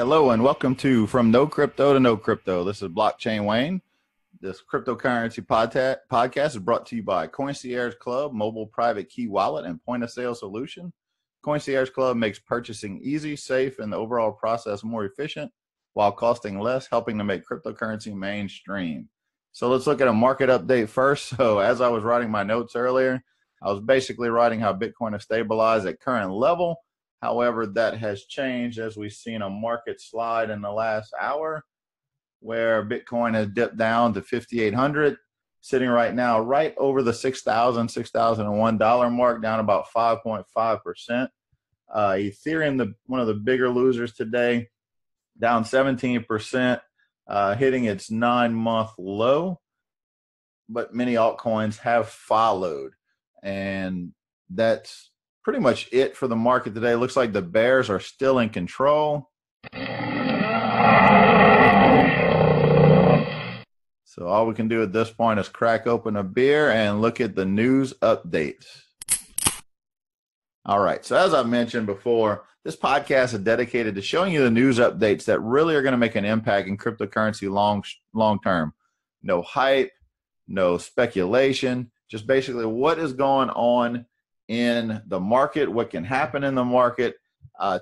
Hello and welcome to From No Crypto to No Crypto. This is Blockchain Wayne. This cryptocurrency podcast is brought to you by Concierge Club, mobile private key wallet and point of sale solution. Concierge Club makes purchasing easy, safe, and the overall process more efficient while costing less, helping to make cryptocurrency mainstream. So let's look at a market update first. So as I was writing my notes earlier, I was basically writing how Bitcoin has stabilized at current level. However, that has changed as we've seen a market slide in the last hour where Bitcoin has dipped down to 5,800, sitting right now right over the $6,000, $6,001 mark, down about 5.5%. Ethereum, one of the bigger losers today, down 17%, hitting its 9-month low. But many altcoins have followed, and that's pretty much it for the market today. Looks like the bears are still in control. So all we can do at this point is crack open a beer and look at the news updates. All right. So as I mentioned before, this podcast is dedicated to showing you the news updates that really are going to make an impact in cryptocurrency long term. No hype, no speculation, just basically what is going on in the market, what can happen in the market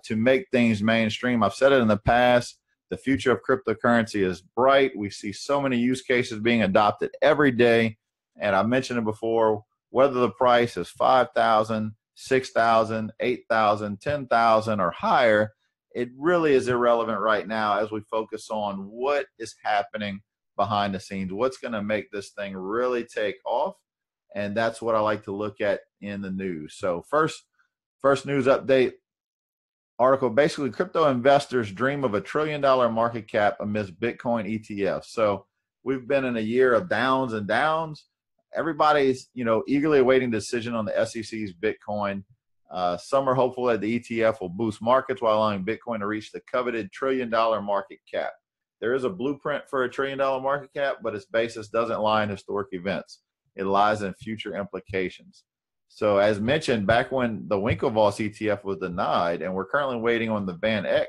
to make things mainstream. I've said it in the past, the future of cryptocurrency is bright. We see so many use cases being adopted every day. And I mentioned it before, whether the price is 5,000, 6,000, 8,000, 10,000 or higher, it really is irrelevant right now as we focus on what is happening behind the scenes, what's going to make this thing really take off. And that's what I like to look at in the news. So first news update article, basically crypto investors dream of $1 trillion market cap amidst Bitcoin ETFs. So we've been in a year of downs and downs. Everybody's, eagerly awaiting decision on the SEC's Bitcoin. Some are hopeful that the ETF will boost markets while allowing Bitcoin to reach the coveted $1 trillion market cap. There is a blueprint for $1 trillion market cap, but its basis doesn't lie in historic events. It lies in future implications. So as mentioned, back when the Winklevoss ETF was denied, and we're currently waiting on the Van Eck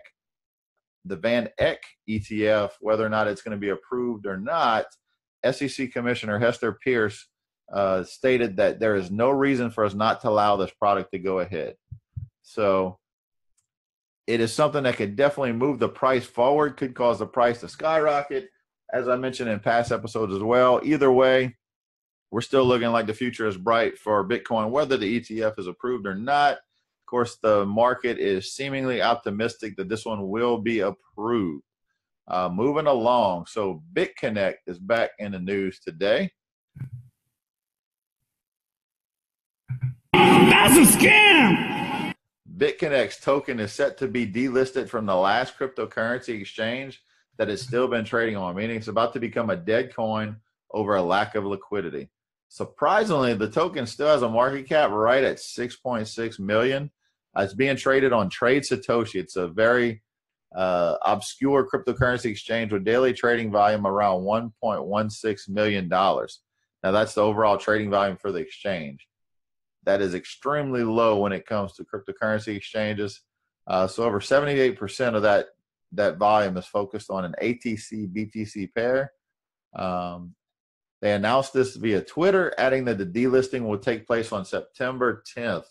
ETF, whether or not it's going to be approved or not, SEC Commissioner Hester Pierce stated that there is no reason for us not to allow this product to go ahead. So it is something that could definitely move the price forward, could cause the price to skyrocket, as I mentioned in past episodes as well. Either way, we're still looking like the future is bright for Bitcoin, whether the ETF is approved or not. Of course, the market is seemingly optimistic that this one will be approved. Moving along, so BitConnect is back in the news today. That's a scam! BitConnect's token is set to be delisted from the last cryptocurrency exchange that it's still been trading on, meaning it's about to become a dead coin over a lack of liquidity. Surprisingly, the token still has a market cap right at 6.6 million. It's being traded on Trade Satoshi. It's a very obscure cryptocurrency exchange with daily trading volume around $1.16 million. Now, that's the overall trading volume for the exchange. That is extremely low when it comes to cryptocurrency exchanges. So over 78% of that volume is focused on an ATC-BTC pair. They announced this via Twitter, adding that the delisting will take place on September 10th.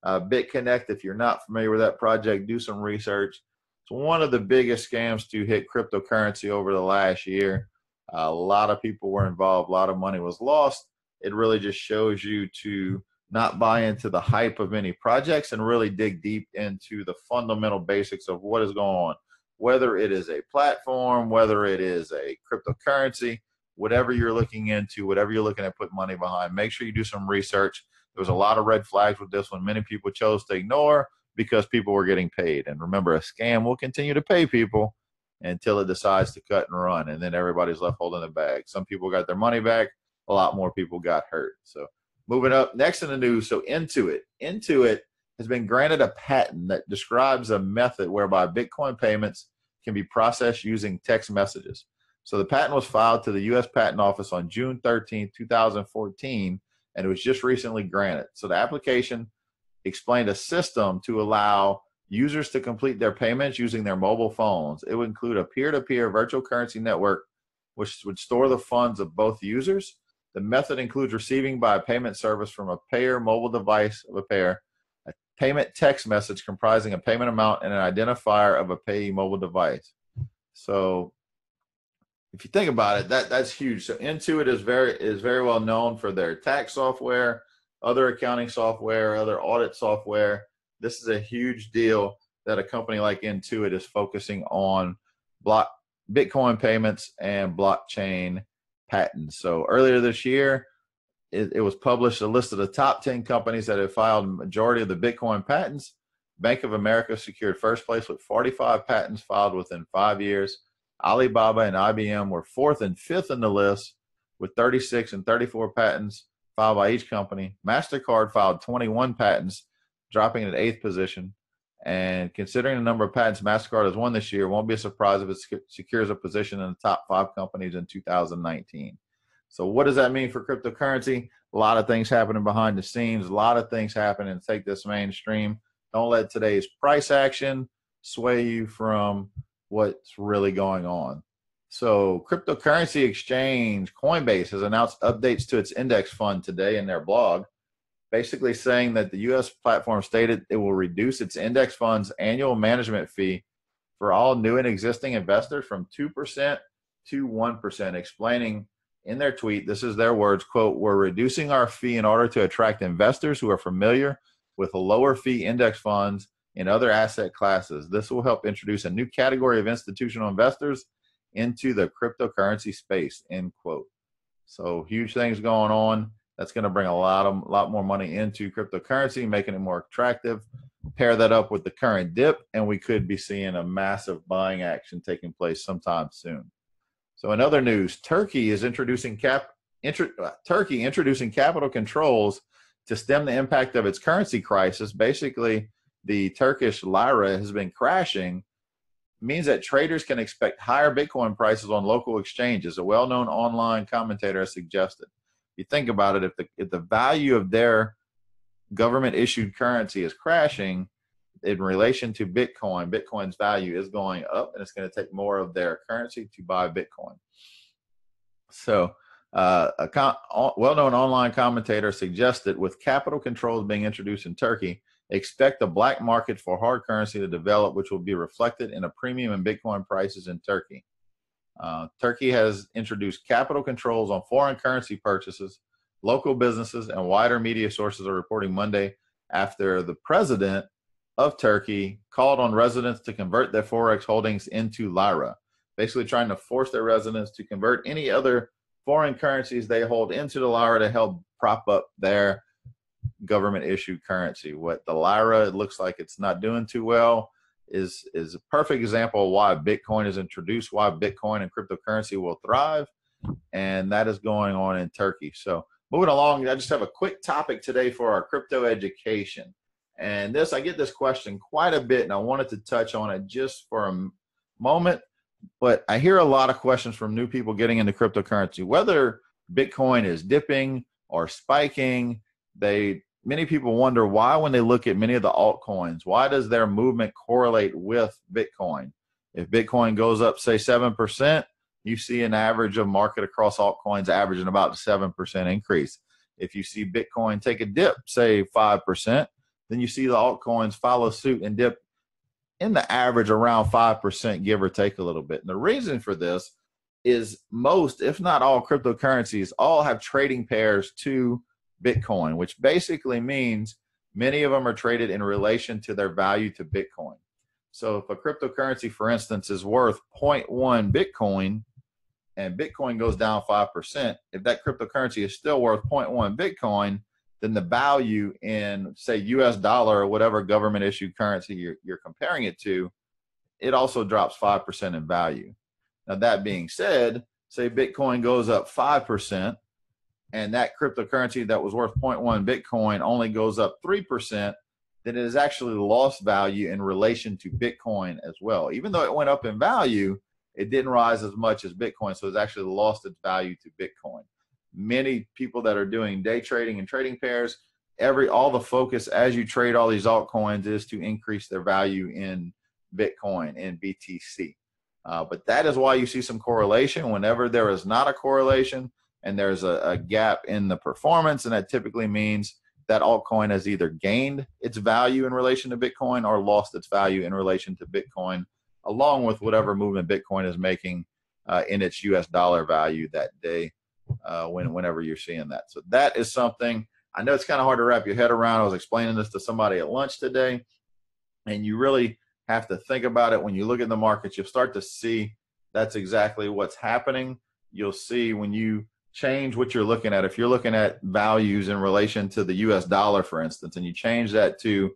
BitConnect, if you're not familiar with that project, do some research. It's one of the biggest scams to hit cryptocurrency over the last year. A lot of people were involved. A lot of money was lost. It really just shows you to not buy into the hype of many projects and really dig deep into the fundamental basics of what is going on, whether it is a platform, whether it is a cryptocurrency, whatever you're looking into, whatever you're looking at put money behind, make sure you do some research. There was a lot of red flags with this one. Many people chose to ignore because people were getting paid. And remember, a scam will continue to pay people until it decides to cut and run, and then everybody's left holding the bag. Some people got their money back. A lot more people got hurt. So moving up, next in the news, so Intuit has been granted a patent that describes a method whereby Bitcoin payments can be processed using text messages. So the patent was filed to the U.S. Patent Office on June 13, 2014, and it was just recently granted. So the application explained a system to allow users to complete their payments using their mobile phones. It would include a peer-to-peer virtual currency network, which would store the funds of both users. The method includes receiving by a payment service from a payer mobile device of a payer, a payment text message comprising a payment amount and an identifier of a payee mobile device. So if you think about it, that's huge. So Intuit is very well known for their tax software, other accounting software, other audit software. This is a huge deal that a company like Intuit is focusing on Bitcoin payments and blockchain patents. So earlier this year, it was published a list of the top 10 companies that have filed a majority of the Bitcoin patents. Bank of America secured first place with 45 patents filed within 5 years. Alibaba and IBM were fourth and fifth in the list with 36 and 34 patents filed by each company. MasterCard filed 21 patents, dropping at eighth position. And considering the number of patents MasterCard has won this year, it won't be a surprise if it secures a position in the top 5 companies in 2019. So what does that mean for cryptocurrency? A lot of things happening behind the scenes, a lot of things happening to take this mainstream. Don't let today's price action sway you from what's really going on. So cryptocurrency exchange Coinbase has announced updates to its index fund today in their blog, basically saying that the U.S. platform stated it will reduce its index fund's annual management fee for all new and existing investors from 2% to 1%, explaining in their tweet, this is their words, quote, "We're reducing our fee in order to attract investors who are familiar with lower fee index funds in other asset classes. This will help introduce a new category of institutional investors into the cryptocurrency space," end quote. So huge things going on. That's going to bring a lot more money into cryptocurrency, making it more attractive. Pair that up with the current dip, and we could be seeing a massive buying action taking place sometime soon. So in other news, Turkey is introducing capital controls to stem the impact of its currency crisis. Basically, the Turkish lira has been crashing, means that traders can expect higher Bitcoin prices on local exchanges. A well-known online commentator has suggested. If you think about it, if the value of their government-issued currency is crashing in relation to Bitcoin, Bitcoin's value is going up, and it's going to take more of their currency to buy Bitcoin. So a well-known online commentator suggested with capital controls being introduced in Turkey, expect a black market for hard currency to develop, which will be reflected in a premium in Bitcoin prices in Turkey. Turkey has introduced capital controls on foreign currency purchases. Local businesses and wider media sources are reporting Monday after the president of Turkey called on residents to convert their Forex holdings into lira, basically trying to force their residents to convert any other foreign currencies they hold into the lira to help prop up their government-issued currency. What the lira, it looks like it's not doing too well, is a perfect example of why Bitcoin is introduced, why Bitcoin and cryptocurrency will thrive, and that is going on in Turkey. So moving along, I just have a quick topic today for our crypto education. And I get this question quite a bit, and I wanted to touch on it just for a moment. But I hear a lot of questions from new people getting into cryptocurrency, whether Bitcoin is dipping or spiking. Many people wonder why, when they look at many of the altcoins, why does their movement correlate with Bitcoin? If Bitcoin goes up, say 7%, you see an average of market across altcoins averaging about a 7% increase. If you see Bitcoin take a dip, say 5%, then you see the altcoins follow suit and dip in the average around 5%, give or take a little bit. And the reason for this is most, if not all, cryptocurrencies all have trading pairs to Bitcoin, which basically means many of them are traded in relation to their value to Bitcoin. So if a cryptocurrency, for instance, is worth 0.1 Bitcoin and Bitcoin goes down 5%, if that cryptocurrency is still worth 0.1 Bitcoin, then the value in, say, US dollar or whatever government issued currency you're comparing it to, it also drops 5% in value. Now, that being said, say Bitcoin goes up 5%, and that cryptocurrency that was worth 0.1 Bitcoin only goes up 3%, then it has actually lost value in relation to Bitcoin as well. Even though it went up in value, it didn't rise as much as Bitcoin, so it's actually lost its value to Bitcoin. Many people that are doing day trading and trading pairs, all the focus as you trade all these altcoins is to increase their value in Bitcoin and BTC. But that is why you see some correlation. Whenever there is not a correlation and there's a gap in the performance, and that typically means that altcoin has either gained its value in relation to Bitcoin or lost its value in relation to Bitcoin, along with whatever movement Bitcoin is making in its US dollar value that day, whenever you're seeing that. So that is something, I know it's kind of hard to wrap your head around. I was explaining this to somebody at lunch today, and you really have to think about it. When you look at the markets, you'll start to see that's exactly what's happening. You'll see when you change what you're looking at. If you're looking at values in relation to the US dollar, for instance, and you change that to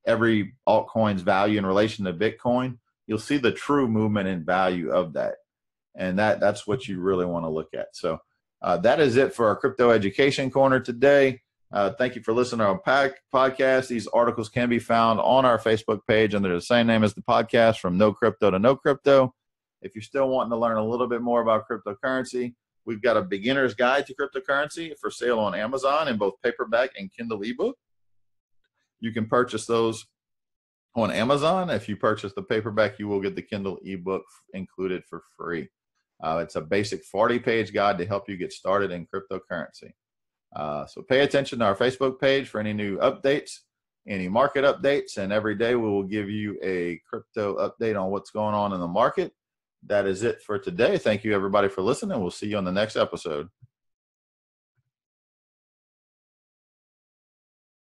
every altcoin's value in relation to Bitcoin, you'll see the true movement in value of that. And that's what you really want to look at. So that is it for our Crypto Education Corner today. Thank you for listening to our podcast. These articles can be found on our Facebook page under the same name as the podcast, From No Crypto to No Crypto. If you're still wanting to learn a little bit more about cryptocurrency, we've got a beginner's guide to cryptocurrency for sale on Amazon in both paperback and Kindle ebook. You can purchase those on Amazon. If you purchase the paperback, you will get the Kindle ebook included for free. It's a basic 40-page guide to help you get started in cryptocurrency. So pay attention to our Facebook page for any new updates, any market updates, and every day we will give you a crypto update on what's going on in the market. That is it for today. Thank you, everybody, for listening. We'll see you on the next episode.